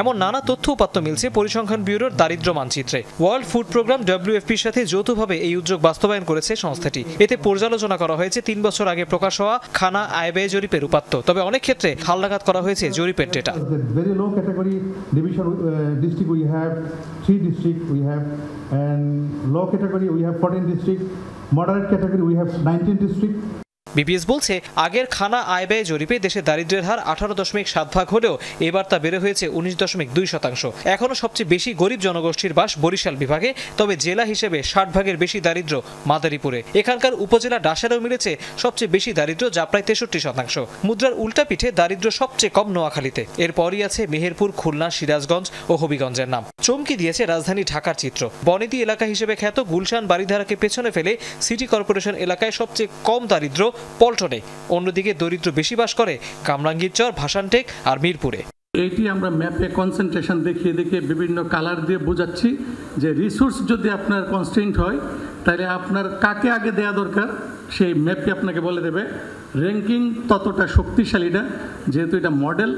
এমন নানা তথ্য উপাত্ত মিলছে পরিসংখ্যান ব্যুরোর দারিদ্র মানচিত্রে। ওয়ার্ল্ড ফুড প্রোগ্রাম WFPর সাথে যৌথভাবে এই উদ্যোগ বাস্তবায়ন করেছে সংস্থাটি। এতে পর্যালোচনা করা হয়েছে 3 বছর আগে প্রকাশ হওয়া খানা আয় ব্যয় জরিপের উপাত্ত। তবে অনেক ক্ষেত্রে হালনাগাদ করা হয়েছে জরিপের data. We have 3 districts, we have, and low category we have 14 districts, moderate category we have 19 districts. BBS বলছে আগের খানা আয় ব্যয় জরিপে দেশে দারিদ্র্যের হার 18.7% হলেও এবার তা বেড়ে হয়েছে 19.2%। এখনও সবচেয়ে বেশি গরিব জনগোষ্ঠীর বাস বরিশাল বিভাগে, তবে জেলা হিসেবে 60 বেশি দারিদ্র মাদারীপুরে। এখানকার উপজেলা ডাসারেও মিলেছে সবচেয়ে বেশি দারিদ্র, যা প্রায় 63%। মুদ্রার উল্টা পিঠে দারিদ্র সবচেয়ে কম নোয়াখালীতে। এরপরই আছে মেহেরপুর, খুলনা, সিরাজগঞ্জ ও হবিগঞ্জের নাম। চমকি দিয়েছে রাজধানী ঢাকার চিত্র। বনেদি এলাকা হিসেবে খ্যাত গুলশান বারিধারাকে পেছনে ফেলে সিটি কর্পোরেশন এলাকায় সবচেয়ে কম দারিদ্র পল্টনে। অন্যদিকে দরিদ্র বেশি বাস করে কামরাঙ্গীরচর, ভাসানটেক আর মিরপুরে। এইটি আমরা ম্যাপে কনসেন্ট্রেশন দেখিয়ে বিভিন্ন কালার দিয়ে বোঝাচ্ছি যে রিসোর্স যদি আপনার কনস্ট্রেন্ট হয়, তাহলে আপনার কাকে আগে দেয়া দরকার সেই ম্যাপটি আপনাকে বলে দেবে। র্যাঙ্কিং ততটা শক্তিশালী না, যেহেতু এটা মডেল,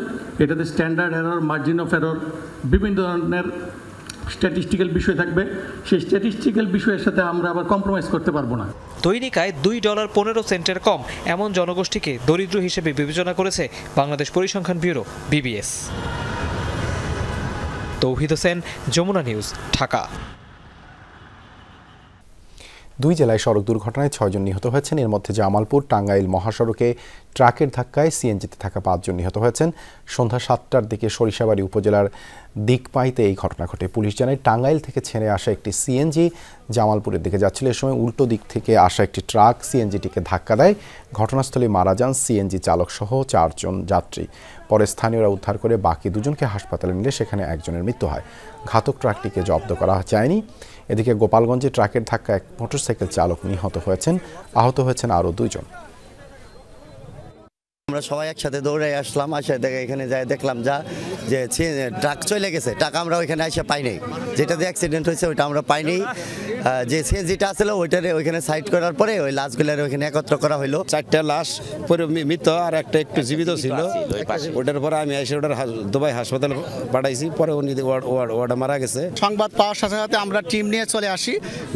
এটাতে standard error, margin of error, বিভিন্ন ধরনের স্ট্যাটিস্টিক্যাল বিষয় থাকবে। সেই স্ট্যাটিস্টিক্যাল বিষয়ের সাথে আমরা আবার কম্প্রোমাইজ করতে পারবো না। দৈনিক আয় $2.15 কম এমন জনগোষ্ঠীকে দরিদ্র হিসেবে বিবেচনা করেছে বাংলাদেশ পরিসংখ্যান ব্যুরো BBS। তৌহিদ হোসেন, যমুনা নিউজ, ঢাকা। 2 জেলায় সড়ক দুর্ঘটনায় 6 জন নিহত হয়েছেন। এর মধ্যে জামালপুর টাঙ্গাইল মহাসড়কে ট্রাকের ধাক্কায় সিএনজিতে থাকা 5 জন নিহত হয়েছেন। সন্ধ্যা 7টার দিকে সরিষাবাড়ি উপজেলার দিকপাইতে এই ঘটনা ঘটে। পুলিশ জানায় টাঙ্গাইল থেকে ছেড়ে আসা একটি সিএনজি জামালপুরের দিকে যাচ্ছিল। এ সময় উল্টো দিক থেকে আসা একটি ট্রাক সিএনজিটিকে ধাক্কা দেয়। ঘটনাস্থলে মারা যান সিএনজি চালক সহ 4 জন যাত্রী। পরে স্থানীয়রা উদ্ধার করে বাকি 2 জনকে হাসপাতালে নিলে সেখানে একজনের মৃত্যু হয়। ঘাতক ট্রাকটিকে জব্দ করা যায়নি। এদিকে গোপালগঞ্জে ট্রাকের ধাক্কায় এক মোটরসাইকেল চালক নিহত হয়েছেন। আহত হয়েছেন আরও 2 জন। আমরা সবাই একসাথে দৌড়ে আসলাম, আসে এখানে যাই দেখলাম যে ট্রাক চলে গেছে। টাকা আমরা ওইখানে এসে পাই নাই, যেটাতে অ্যাক্সিডেন্ট হয়েছে ওইটা আমরা পাইনি। যে সিএনজিটা আসলে ওইটারে ওইখানে সাইড করার পরে ওই লাশগুলার ওইখানে একত্র করা হলো। 4টা লাশ পরে মৃত আর একটা একটু জীবিত ছিল। ওটার পরে আমি এসে ওটার দুবাই হাসপাতালে পাঠাইছি। পরে উনি ওটা মারা গেছে। সংবাদ পাওয়ার সাথে সাথে আমরা টিম নিয়ে চলে আসি।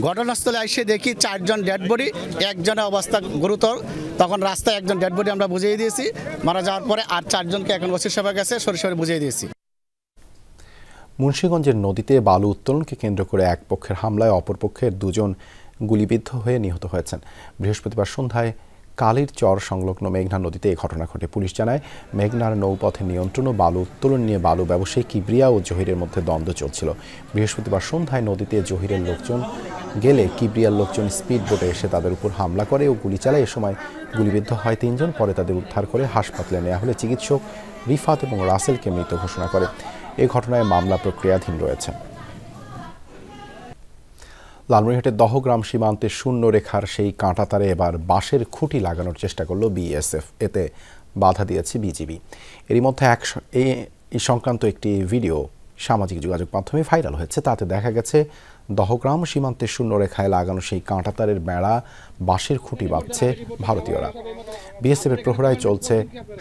ঘটনাস্থলে এসে দেখি 4 জন ডেড বডি, একজনের অবস্থা গুরুতর। তখন রাস্তায় একজন ডেড বডি আমরা বুঝিয়ে দিয়েছি মারা যাওয়ার পরে, আর 4 জনকে এখন ওসি সেবা গেছে সরাসরি বুঝিয়ে দিয়েছি। মুন্সিগঞ্জের নদীতে বালু উত্তোলনকে কেন্দ্র করে এক পক্ষের হামলায় অপর পক্ষের 2 জন গুলিবিদ্ধ হয়ে নিহত হয়েছেন। বৃহস্পতিবার সন্ধ্যায় কালীর চর সংলগ্ন মেঘনা নদীতে এই ঘটনা ঘটে। পুলিশ জানায় মেঘনার নৌপথে নিয়ন্ত্রণ ও বালু উত্তোলন নিয়ে বালু ব্যবসায়ী কিবরিয়া ও জহিরের মধ্যে দ্বন্দ্ব চলছিল। বৃহস্পতিবার সন্ধ্যায় নদীতে জহিরের লোকজন গেলে কিবরিয়ার লোকজন স্পিড বোটে এসে তাদের উপর হামলা করে ও গুলি চালায়। এ সময় গুলিবিদ্ধ হয় 3 জন। পরে তাদের উদ্ধার করে হাসপাতালে নেওয়া হলে চিকিৎসক রিফাত এবং রাসেলকে মৃত ঘোষণা করে। এই ঘটনায় মামলা প্রক্রিয়াধীন রয়েছে। লালমনিরহাটের দহগ্রাম সীমান্তে শূন্য রেখার সেই কাঁটাতারে এবার বাঁশের খুঁটি লাগানোর চেষ্টা করল BSF। এতে বাধা দিয়েছে বিজিবি। এরই মধ্যে এই সংক্রান্ত একটি ভিডিও সামাজিক যোগাযোগ মাধ্যমে ভাইরাল হয়েছে। তাতে দেখা গেছে দহগ্রাম সীমান্তে শূন্য রেখায় লাগানো সেই কাঁটাতারের বেড়া বাঁশের খুঁটি বাঁধছে ভারতীয়রা। বিএসএফের প্রহরায় চলছে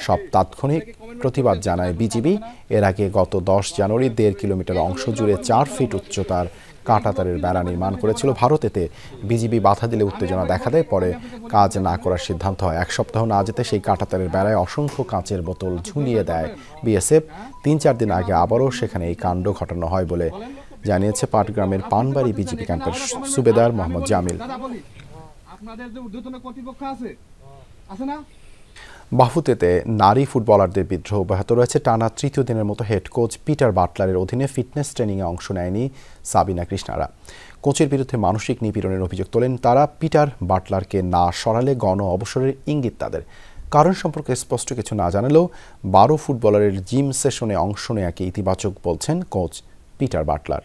সব তাৎক্ষণিক প্রতিবাদ জানায় বিজিবি। এর আগে গত 10 জানুয়ারি 1.5 কিলোমিটার অংশ জুড়ে 4 ফিট উচ্চতার কাঁটাতারের বেড়া নির্মাণ করেছিল ভারত। এতে বিজিবি বাধা দিলে উত্তেজনা দেখা দেয়, পরে কাজ না করার সিদ্ধান্ত হয়। এক সপ্তাহ না যেতে সেই কাঁটাতারের বেড়ায় অসংখ্য কাঁচের বোতল ঝুলিয়ে দেয় বিএসএফ। ৩-৪ দিন আগে আবারও সেখানে এই কাণ্ড ঘটানো হয় বলে জানিয়েছে পাটগ্রামের পানবাড়ি বিজিবি ক্যাম্পের সুবেদার মোহাম্মদ জামিল। বাফুতেতে নারী ফুটবলারদের বিদ্রোহ অব্যাহত রয়েছে। টানা তৃতীয় দিনের মতো হেড কোচ পিটার বাটলারের অধীনে ফিটনেস ট্রেনিংয়ে অংশ নেয়নি সাবিনা কৃষ্ণারা। কোচের বিরুদ্ধে মানসিক নিপীড়নের অভিযোগ তোলেন তারা। পিটার বাটলারকে না সরালে গণ অবসরের ইঙ্গিত তাদের। কারণ সম্পর্কে স্পষ্ট কিছু না জানালেও 12 ফুটবলারের জিম সেশনে অংশ নেয়াকে ইতিবাচক বলছেন কোচ পিটার বাটলার।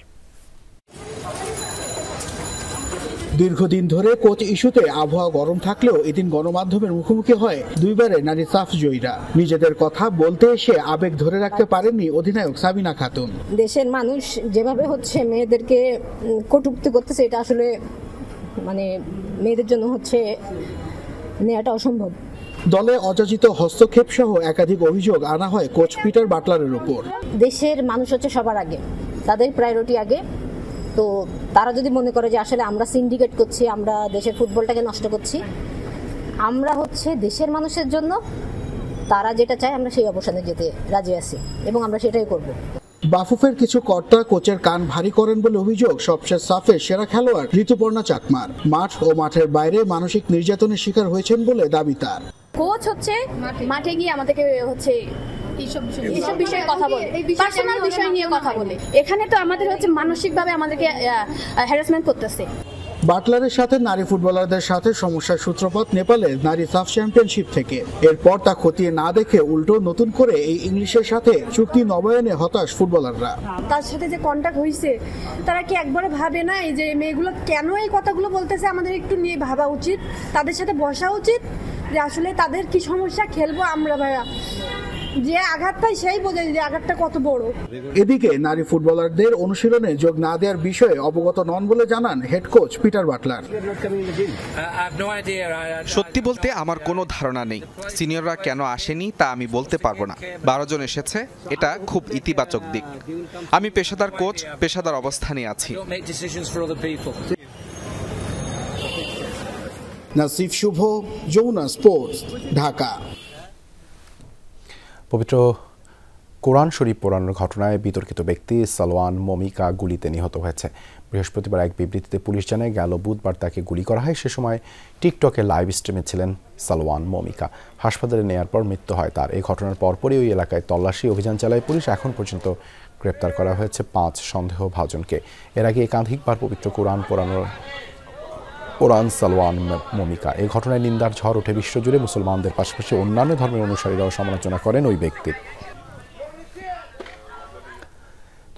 দীর্ঘদিন ধরে কোচ ইস্যুতে আবহাওয়া গরম থাকলেও এদিন গণমাধ্যমের মুখোমুখি হয় দুইবারে নারী সাফ জয়ীরা। নিজেদের কথা বলতে এসে আবেগ ধরে রাখতে পারেননি অধিনায়ক সাবিনা খাতুন। দেশের মানুষ যেভাবে হচ্ছে মেয়েদেরকে কটূক্তি করতেছে, এটা আসলে মানে মেয়েদের জন্য হচ্ছে নেওয়াটা অসম্ভব। দলে অযাচিত হস্তক্ষেপ সহ একাধিক অভিযোগ আনা হয় কোচ পিটার বাটলারের উপর। দেশের মানুষ হচ্ছে সবার আগে, তাদের প্রায়োরিটি আগে। তো তারা যদি মনে করে যে আসলে আমরা সিন্ডিকেট করছি, আমরা দেশের ফুটবলটাকে নষ্ট করছি, আমরা হচ্ছে দেশের মানুষের জন্য তারা যেটা চায় আমরা সেই অবসানে যেতে রাজি আছি এবং আমরা সেটাই করব। বাফুফের কিছু কর্তা কোচের কান ভারী করেন বলে অভিযোগ সবশেষ সাফের সেরা খেলোয়াড় ঋতুপর্ণা চাকমার। মাঠ ও মাঠের বাইরে মানসিক নির্যাতনের শিকার হয়েছেন বলে দাবি তার। কোচ হচ্ছে মাঠে গিয়ে আমাদেরকে হচ্ছে এইসব বিষয়ে কথা বলে, পার্সোনাল বিষয় নিয়ে কথা বলে। এখানে তো আমাদের হচ্ছে মানসিকভাবে আমাদেরকে হ্যারাসমেন্ট করতেছে। বাটলারের সাথে নারী ফুটবলারদের সাথে সমস্যার সূত্রপাত নেপালের নারী সাফ চ্যাম্পিয়নশিপ থেকে। এরপর তা খতিয়ে না দেখে উল্টো নতুন করে এই ইংলিশের সাথে চুক্তি নবায়নে হতাশ ফুটবলাররা। তার সাথে যে কন্ট্যাক্ট হয়েছে তারা কি একবারে ভাবে না এই যে মেয়েগুলো কেন এই কথাগুলো বলতেছে, আমাদের একটু নিয়ে ভাবা উচিত, তাদের সাথে বসা উচিত যে আসলে তাদের কি সমস্যা খেলবো আমরা। ভাইয়া যে আঘাতটাই সেই বোঝে যে আঘাতটা কত বড়। এদিকে নারী ফুটবলারদের অনুশীলনে যোগ না দেওয়ার বিষয়ে অবগত নন বলে জানান হেড কোচ পিটার বাটলার। সত্যি বলতে আমার কোনো ধারণা নেই সিনিয়ররা কেন আসেনি তা আমি বলতে পারবো না। 12 জন এসেছে, এটা খুব ইতিবাচক দিক। আমি পেশাদার কোচ, পেশাদার অবস্থানে আছি। নাসিফ শুভ, যমুনা স্পোর্টস, ঢাকা। পবিত্র কোরআন শরীফ পোড়ানোর ঘটনায় বিতর্কিত ব্যক্তি সালওয়ান মমিকা গুলিতে নিহত হয়েছে। বৃহস্পতিবার এক বিবৃতিতে পুলিশ জানায় গেল বুধবার তাকে গুলি করা হয়। সে সময় টিকটকে লাইভ স্ট্রিমে ছিলেন সালওয়ান মমিকা। হাসপাতালে নেয়ার পর মৃত্যু হয় তার। এই ঘটনার পরপরই ওই এলাকায় তল্লাশি অভিযান চালায় পুলিশ। এখন পর্যন্ত গ্রেপ্তার করা হয়েছে 5 সন্দেহভাজনকে। এর আগে একাধিকবার পবিত্র কোরআন সালওয়ান মমিকা। এই ঘটনায় নিন্দার ঝড় ওঠে বিশ্বজুড়ে। মুসলমানদের পাশাপাশি অন্যান্য ধর্মের অনুসারীরাও সমালোচনা করেন ওই ব্যক্তির।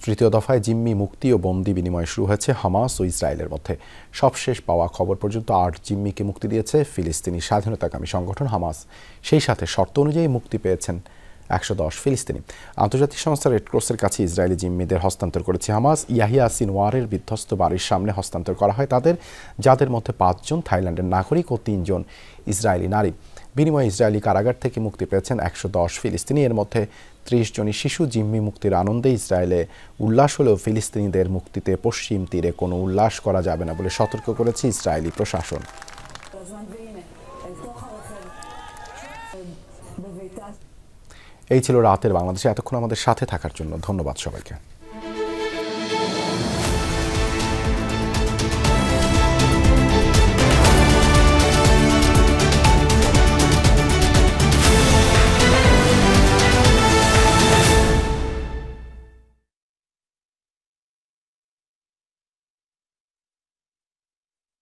তৃতীয় দফায় জিম্মি মুক্তি ও বন্দি বিনিময় শুরু হয়েছে হামাস ও ইসরায়েলের মধ্যে। সবশেষ পাওয়া খবর পর্যন্ত 8 জিম্মিকে মুক্তি দিয়েছে ফিলিস্তিনি স্বাধীনতাকামী সংগঠন হামাস। সেই সাথে শর্ত অনুযায়ী মুক্তি পেয়েছেন 110 ফিলিস্তিনি। আন্তর্জাতিক সংস্থা রেডক্রসের কাছে ইসরায়েলি জিম্মিদের হস্তান্তর করেছে হামাস। ইয়াহিয়া সিনওয়ারের বিধ্বস্ত বাড়ির সামনে হস্তান্তর করা হয় তাদের, যাদের মধ্যে 5 জন থাইল্যান্ডের নাগরিক ও 3 জন ইসরায়েলি নারী। বিনিময়ে ইসরায়েলি কারাগার থেকে মুক্তি পেয়েছেন 110 ফিলিস্তিনি। এর মধ্যে 30 জনই শিশু। জিম্মি মুক্তির আনন্দে ইসরায়েলে উল্লাস হলেও ফিলিস্তিনিদের মুক্তিতে পশ্চিম তীরে কোনো উল্লাস করা যাবে না বলে সতর্ক করেছে ইসরায়েলি প্রশাসন। এই ছিল রাতের বাংলাদেশে। এতক্ষণ আমাদের সাথে থাকার জন্য ধন্যবাদ সবাইকে।